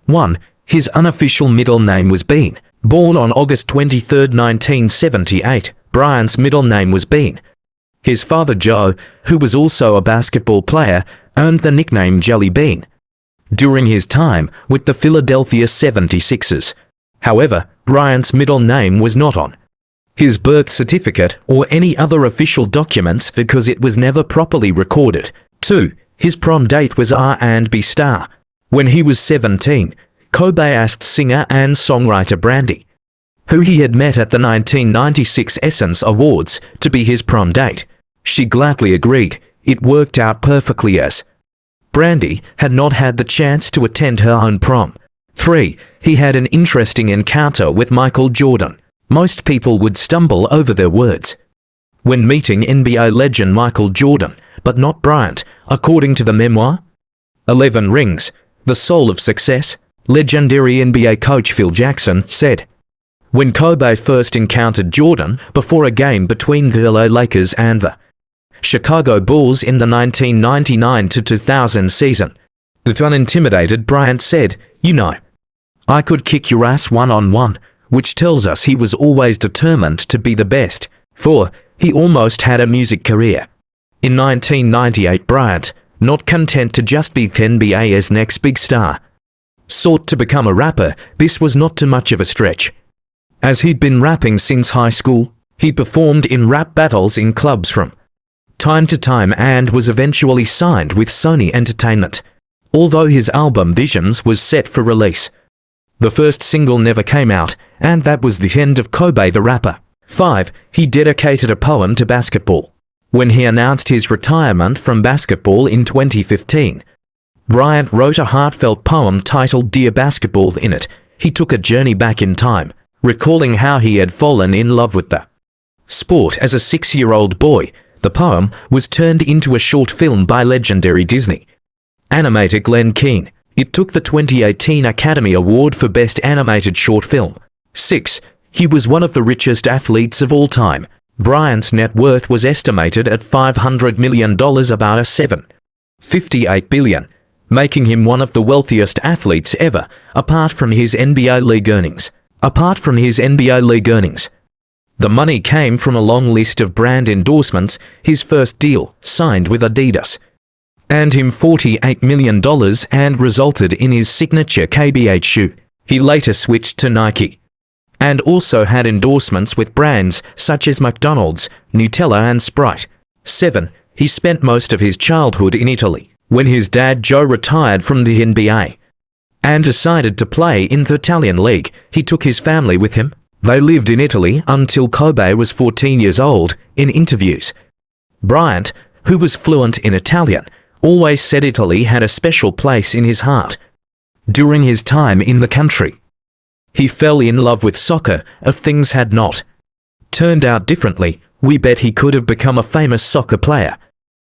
1. His unofficial middle name was Bean. Born on August 23, 1978, Bryant's middle name was Bean. His father Joe, who was also a basketball player, earned the nickname Jelly Bean during his time with the Philadelphia 76ers. However, Bryant's middle name was not on his birth certificate or any other official documents because it was never properly recorded. 2. His prom date was R&B star. When he was 17, Kobe asked singer and songwriter Brandy, who he had met at the 1996 Essence Awards, to be his prom date. She gladly agreed. It worked out perfectly as Brandy had not had the chance to attend her own prom. 3. He had an interesting encounter with Michael Jordan. Most people would stumble over their words when meeting NBA legend Michael Jordan, but not Bryant, according to the memoir 11 Rings, The Soul of Success. Legendary NBA coach Phil Jackson said, when Kobe first encountered Jordan before a game between the LA Lakers and the Chicago Bulls in the 1999-2000 season, that unintimidated Bryant said, "You know, I could kick your ass one-on-one," which tells us he was always determined to be the best. 4. He almost had a music career. In 1998, Bryant, not content to just be NBA's next big star, sought to become a rapper. This was not too much of a stretch, as he'd been rapping since high school. He performed in rap battles in clubs from time to time and was eventually signed with Sony Entertainment, although his album Visions was set for release. The first single never came out, and that was the end of Kobe the rapper. 5. He dedicated a poem to basketball. When he announced his retirement from basketball in 2015, Bryant wrote a heartfelt poem titled Dear Basketball. In it, he took a journey back in time, recalling how he had fallen in love with the sport as a 6-year-old boy. The poem was turned into a short film by legendary Disney animator Glenn Keane. It took the 2018 Academy Award for Best Animated Short Film. 6. He was one of the richest athletes of all time. Bryant's net worth was estimated at $500 million, about a $7.58 billion, making him one of the wealthiest athletes ever, apart from his NBA league earnings. The money came from a long list of brand endorsements. His first deal, signed with Adidas, earned him $48 million and resulted in his signature KBH shoe. He later switched to Nike, and also had endorsements with brands such as McDonald's, Nutella and Sprite. 7. He spent most of his childhood in Italy. When his dad Joe retired from the NBA and decided to play in the Italian league, he took his family with him. They lived in Italy until Kobe was 14 years old. In interviews, Bryant, who was fluent in Italian, always said Italy had a special place in his heart. During his time in the country, he fell in love with soccer. If things had not turned out differently, we bet he could have become a famous soccer player.